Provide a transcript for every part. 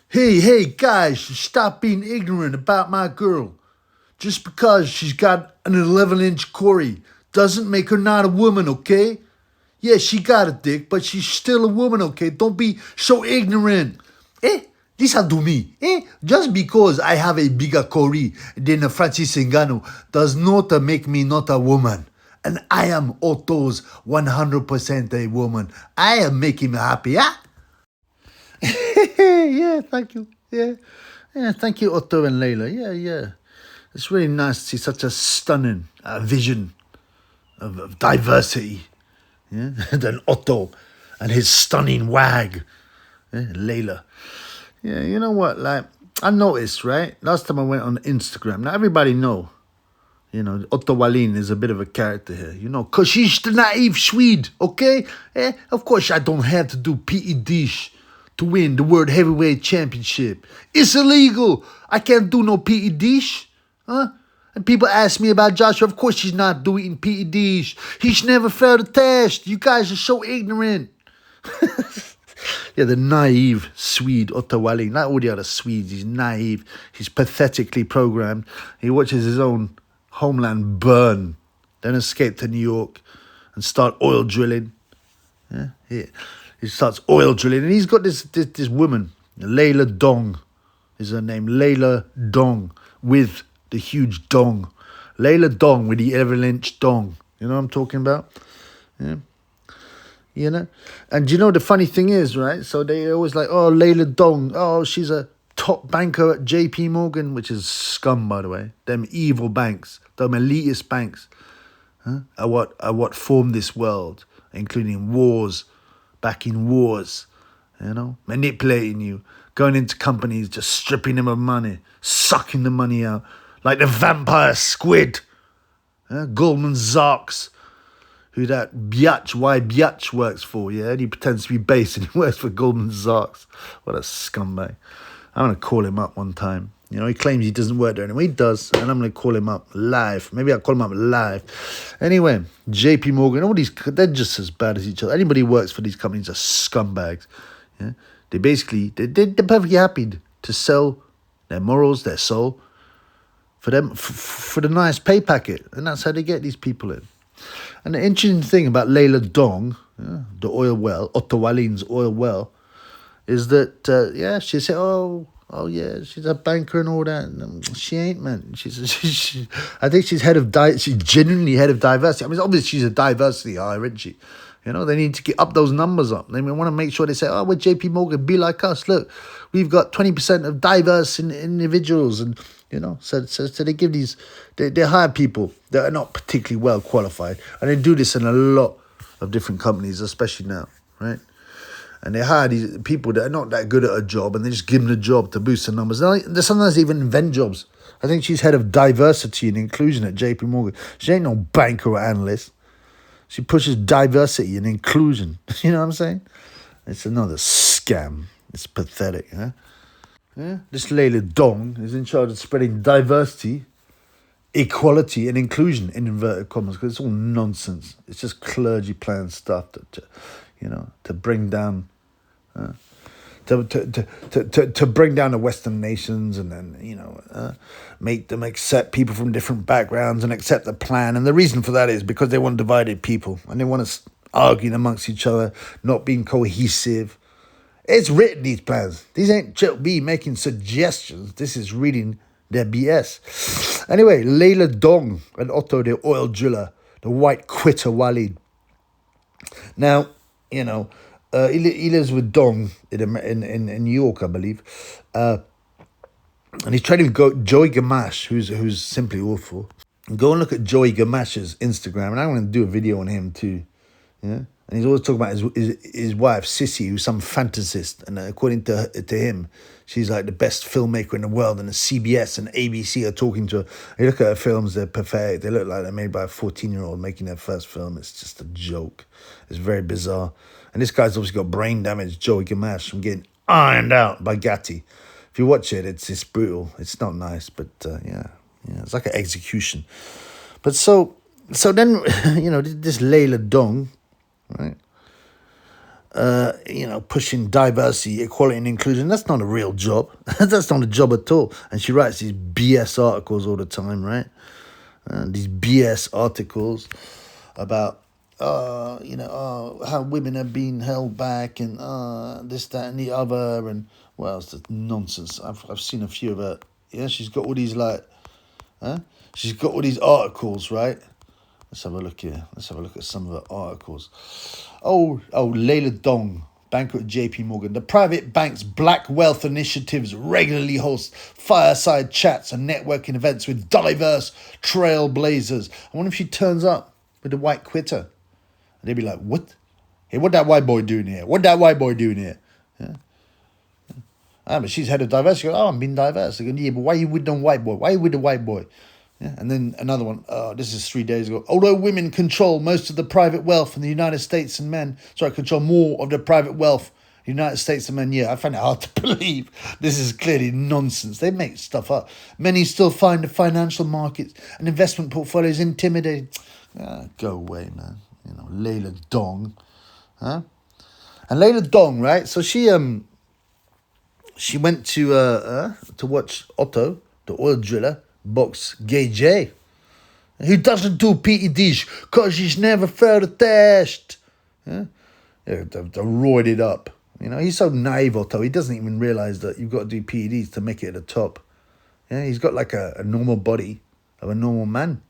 Hey, guys, stop being ignorant about my girl. Just because she's got an 11-inch Corey doesn't make her not a woman, okay? Yeah, she got a dick, but she's still a woman, okay? Don't be so ignorant. This will do me. Just because I have a bigger Corey than a Francis Ngannou does not make me not a woman. And I am Otto's 100% a woman. I am making me happy, yeah? Yeah, thank you. Yeah, thank you, Otto and Lea. Yeah. It's really nice to see such a stunning vision of diversity. Yeah, than Otto and his stunning wag, Lea. Yeah, you know what? Like I noticed, right? Last time I went on Instagram. Now everybody know, Otto Wallin is a bit of a character here. Cause she's the naive Swede, okay? Of course I don't have to do PEDs to win the World Heavyweight Championship. It's illegal. I can't do no PEDs, huh? And people ask me about Joshua. Of course he's not doing PEDs. He's never failed a test. You guys are so ignorant. Yeah, the naive Swede, Otto Wallin. Like all the other Swedes, he's naive. He's pathetically programmed. He watches his own homeland burn, then escape to New York and start oil drilling. Yeah, he starts oil drilling. And he's got this woman, Lea Dong is her name. Lea Dong with the huge dong. Lea Dong with the 11-inch dong. You know what I'm talking about? Yeah. And the funny thing is, right? So they always like, oh, Lea Dong. Oh, she's a top banker at JP Morgan, which is scum, by the way. Them evil banks, them elitist banks, are what formed this world, including wars, backing wars, manipulating you, going into companies, just stripping them of money, sucking the money out, like the vampire squid, Goldman Sachs, who that Biatch works for, yeah? And he pretends to be base and he works for Goldman Sachs. What a scumbag. I'm going to call him up one time. He claims he doesn't work there anymore. He does, and I'm going to call him up live. Maybe I'll call him up live. Anyway, JP Morgan, all these, they're just as bad as each other. Anybody who works for these companies are scumbags. Yeah? They're perfectly happy to sell their morals, their soul, for them, for the nice pay packet. And that's how they get these people in. And the interesting thing about Lea Dong, the oil well, Otto Wallin's oil well, is that, she said, oh yeah, she's a banker and all that. She ain't, man. I think she's she's genuinely head of diversity. I mean, obviously she's a diversity hire, isn't she? They need to get up those numbers up. They want to make sure they say, oh, we're JP Morgan, be like us. Look, we've got 20% of diverse individuals. And, so they give they hire people that are not particularly well qualified. And they do this in a lot of different companies, especially now, right? And they hire these people that are not that good at a job, and they just give them the job to boost the numbers. They sometimes even invent jobs. I think she's head of diversity and inclusion at JP Morgan. She ain't no banker or analyst. She pushes diversity and inclusion. You know what I'm saying? It's another scam. It's pathetic, huh? Yeah? This Lea Dong is in charge of spreading diversity, equality, and inclusion in inverted commas, because it's all nonsense. It's just clergy plan stuff to bring down, to bring down the Western nations, and then make them accept people from different backgrounds and accept the plan. And the reason for that is because they want divided people and they want us arguing amongst each other, not being cohesive. It's written, these plans. These ain't just me making suggestions. This is reading their BS. Anyway, Lea Dong and Otto, the oil driller, the white quitter Wallin. Now, he lives with Dong in New York, I believe. And he's trying to Joey Gamache, who's simply awful. Go and look at Joey Gamache's Instagram, and I'm going to do a video on him too. Yeah, and he's always talking about his wife Sissy, who's some fantasist, and according to him, she's like the best filmmaker in the world. And the CBS and ABC are talking to her. You look at her films; they're perfect. They look like they're made by a 14-year-old making their first film. It's just a joke. It's very bizarre. And this guy's obviously got brain damage, Joey Gamache, from getting ironed out by Gatti. If you watch it, it's brutal. It's not nice, but yeah, it's like an execution. But so then, this Lea Dong, right? pushing diversity, equality, and inclusion. That's not a real job. That's not a job at all. And she writes these BS articles all the time, right? These BS articles about, how women are being held back and this, that, and the other, and well, it's just nonsense. I've seen a few of her. Yeah, she's got all these she's got all these articles, right? Let's have a look here. Let's have a look at some of her articles. Oh, Leila Dong, banker at JP Morgan. The private bank's Black Wealth Initiatives regularly host fireside chats and networking events with diverse trailblazers. I wonder if she turns up with the white quitter. And they'd be like, what? Hey, what that white boy doing here? What that white boy doing here? Yeah. But she's head of diversity. She goes, I'm being diverse. They go, yeah, but why you with the white boy? Why you with the white boy? Yeah. And then another one, this is 3 days ago. Although women control most of the private wealth in the United States and men, control more of the private wealth in the United States and men, I find it hard to believe. This is clearly nonsense. They make stuff up. Many still find the financial markets and investment portfolios intimidating. Go away, man. Leila Dong. Huh? And Leila Dong, right? So she went to watch Otto, the oil driller, box Gay J. He doesn't do PEDs because he's never failed a test. They're roided up. He's so naive, Otto. He doesn't even realize that you've got to do PEDs to make it at the top. Yeah, he's got like a normal body of a normal man.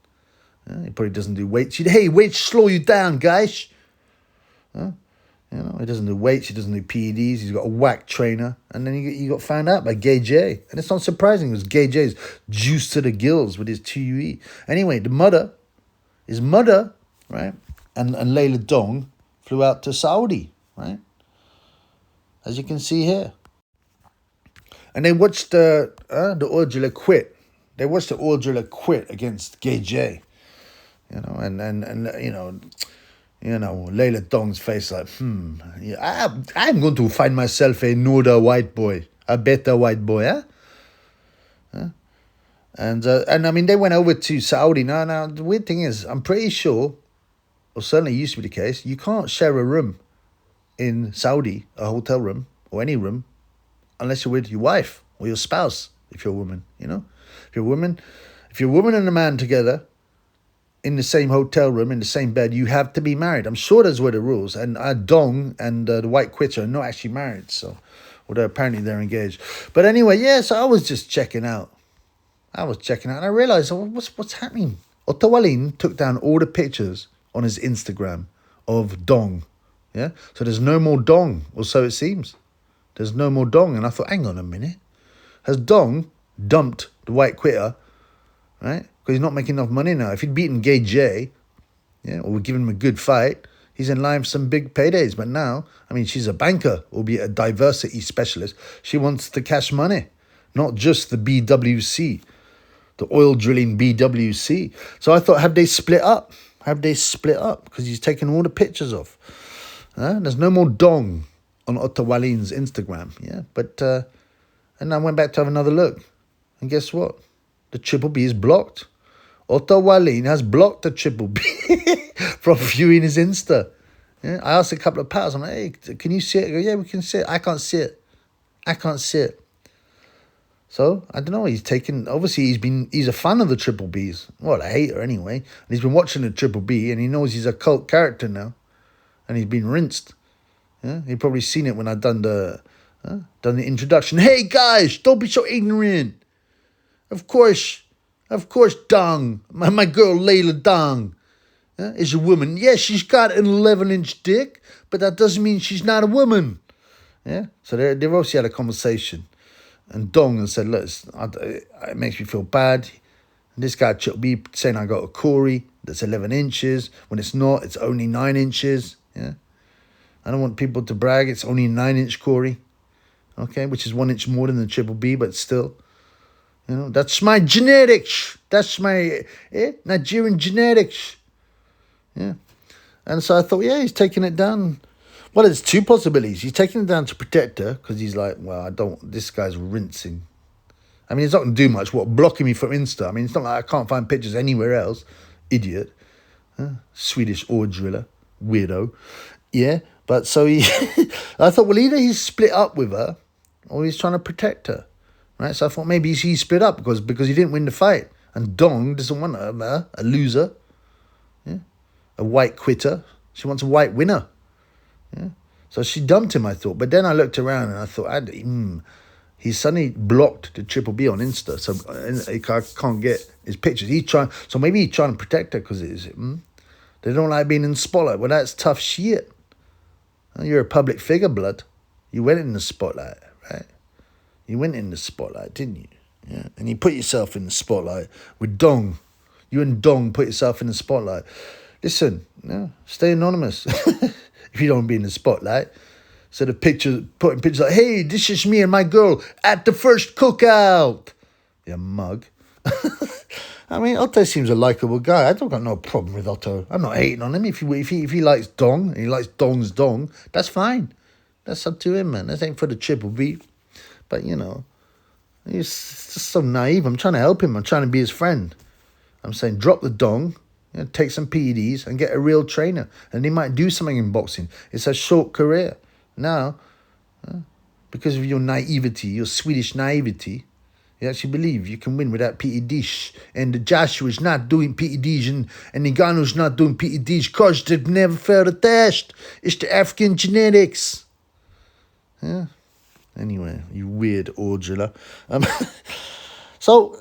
He probably doesn't do weights. Hey, weights slow you down, guys. He doesn't do weights. He doesn't do PEDs. He's got a whack trainer. And then he got found out by Gay J. And it's not surprising because Gay J's juiced to the gills with his 2UE. Anyway, his mother, right, and Leila Dong flew out to Saudi, right? As you can see here. And they watched the oil driller quit. They watched the oil driller quit against Gay J. Leila Dong's face like, I'm going to find myself another white boy, a better white boy, huh? And I mean, they went over to Saudi. Now, the weird thing is, I'm pretty sure, or certainly used to be the case, you can't share a room in Saudi, a hotel room, or any room, unless you're with your wife or your spouse, if you're a woman, If you're a woman and a man together, in the same hotel room, in the same bed, you have to be married. I'm sure those were the rules. And Dong and the white quitter are not actually married. So, although apparently they're engaged. But anyway, so I was just checking out. And I realized, what's happening? Otto Wallin took down all the pictures on his Instagram of Dong. Yeah? So there's no more Dong, or so it seems. There's no more Dong. And I thought, hang on a minute. Has Dong dumped the white quitter, right? Because he's not making enough money now. If he'd beaten Gay J, or given him a good fight, he's in line for some big paydays. But now, I mean, she's a banker, albeit a diversity specialist. She wants the cash money, not just the BWC, the oil drilling BWC. So I thought, have they split up? Because he's taken all the pictures off. There's no more Dong on Otto Wallin's Instagram. But and I went back to have another look. And guess what? The Triple B is blocked. Otto Wallin has blocked the Triple B from viewing his Insta. I asked a couple of pals, I'm like, hey, can you see it? I go, yeah, we can see it. I can't see it. So, I don't know, obviously he's a fan of the Triple Bs. Well, a hater anyway. And he's been watching the Triple B and he knows he's a cult character now. And he's been rinsed. He'd probably seen it when I done the introduction. Hey guys, don't be so ignorant. Of course, Dong, my girl Leila Dong, is a woman. Yeah, she's got an 11-inch dick, but that doesn't mean she's not a woman. So they've obviously had a conversation. And Dong said, look, it makes me feel bad. And this guy should be saying I got a Corey that's 11 inches. When it's not, it's only 9 inches. I don't want people to brag. It's only a 9-inch Corey. Okay, which is 1 inch more than the Triple B, but still. That's my genetics. That's my Nigerian genetics. And so I thought, he's taking it down. Well, there's two possibilities. He's taking it down to protect her because he's like, this guy's rinsing. I mean, it's not going to do much. What, blocking me from Insta? I mean, it's not like I can't find pictures anywhere else. Idiot. Swedish oil driller. Weirdo. But so he, I thought, well, either he's split up with her or he's trying to protect her, right? So I thought maybe he split up because he didn't win the fight. And Dong doesn't want a loser, yeah? A white quitter. She wants a white winner. Yeah? So she dumped him, I thought. But then I looked around and I thought, he suddenly blocked the Triple B on Insta, so I can't get his pictures. So maybe he's trying to protect her because they don't like being in the spotlight. Well, that's tough shit. You're a public figure, blood. You went in the spotlight, right? You went in the spotlight, didn't you? Yeah. And you put yourself in the spotlight with Dong. You and Dong put yourself in the spotlight. Listen, stay anonymous if you don't be in the spotlight. So the putting pictures like, hey, this is me and my girl at the first cookout. You mug. I mean, Otto seems a likable guy. I don't got no problem with Otto. I'm not hating on him. If he likes Dong and he likes Dong's Dong, that's fine. That's up to him, man. That ain't for the Triple B. But, he's just so naive. I'm trying to help him. I'm trying to be his friend. I'm saying drop the Dong, take some PEDs and get a real trainer. And he might do something in boxing. It's a short career. Now, because of your naivety, your Swedish naivety, you actually believe you can win without PEDs. And the Joshua's not doing PEDs and Ngannou's not doing PEDs because they've never failed a test. It's the African genetics. Yeah. Anyway, you weird orgula. So,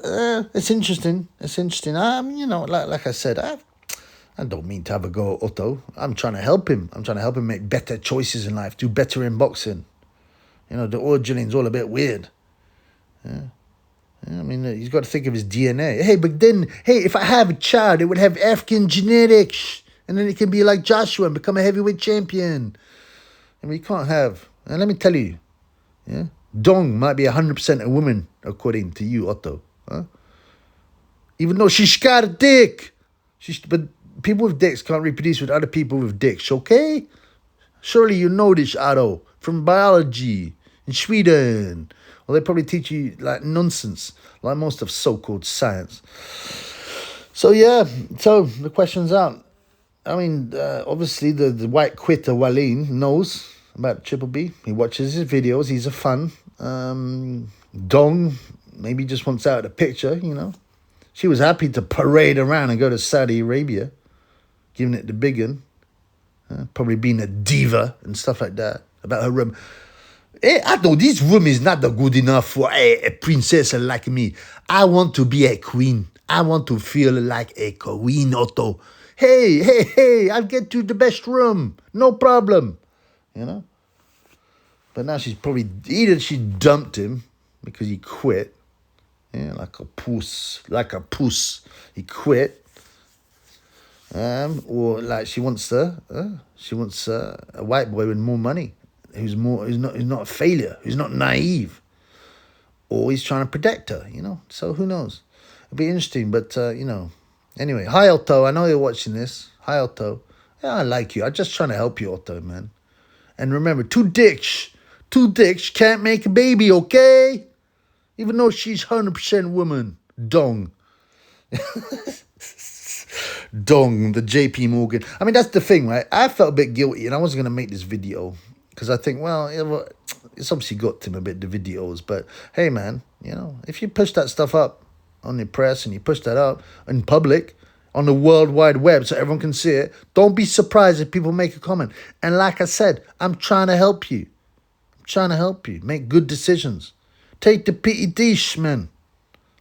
it's interesting. It's interesting. Like I said, I don't mean to have a go at Otto. I'm trying to help him. I'm trying to help him make better choices in life, do better in boxing. The originating's all a bit weird. Yeah. I mean, he's got to think of his DNA. Hey, but then, if I have a child, it would have African genetics. And then it can be like Joshua and become a heavyweight champion. I mean, you can't have... And let me tell you, Dong might be 100% a woman, according to you, Otto. Huh? Even though she's got a dick. But people with dicks can't reproduce with other people with dicks, okay? Surely you know this, Otto, from biology in Sweden. Well, they probably teach you like nonsense, like most of so-called science. So, so the question's out. I mean, obviously the white quitter Wallin knows about Triple B. He watches his videos. He's a fan. Dong maybe just wants out of the picture, She was happy to parade around and go to Saudi Arabia, giving it the big one. Probably being a diva and stuff like that about her room. I know this room is not good enough for a princess like me. I want to be a queen. I want to feel like a queen, Otto. Hey, I'll get you the best room. No problem. But now she's probably... Either she dumped him because he quit. Yeah, like a puss. He quit. Or like she wants a white boy with more money. Who's not a failure, who's not naive, or he's trying to protect her, So who knows? It'll be interesting, but Anyway, hi Otto. I know you're watching this. Hi Otto. Yeah, I like you. I'm just trying to help you, Otto, man. And remember, two dicks can't make a baby, okay? Even though she's 100% woman. Dong. Dong, the JP Morgan. I mean, that's the thing, right? I felt a bit guilty, and I wasn't going to make this video. Because I think, well, it's obviously got to him a bit, the videos. But, hey, man, if you push that stuff up on the press and you push that up in public, on the World Wide Web so everyone can see it, don't be surprised if people make a comment. And like I said, I'm trying to help you. Make good decisions. Take the PEDs, man.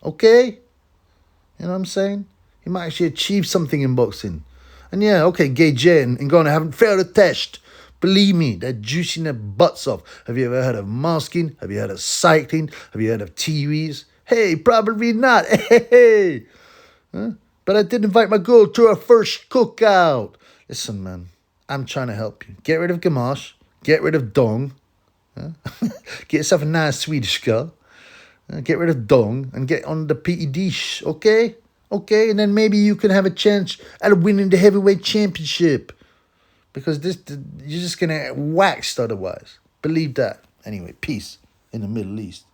Okay? You know what I'm saying? You might actually achieve something in boxing. And Gay J and Ngannou haven't failed a test. Believe me, they're juicing their butts off. Have you ever heard of masking? Have you heard of cycling? Have you heard of TVs? Hey, probably not. Hey. Huh? But I did invite my girl to her first cookout. Listen, man, I'm trying to help you. Get rid of Gamache. Get rid of Dong. Huh? Get yourself a nice Swedish girl. Get rid of Dong and get on the PEDs, okay? Okay, and then maybe you can have a chance at winning the heavyweight championship. Because you're just going to get waxed otherwise. Believe that. Anyway, peace in the Middle East.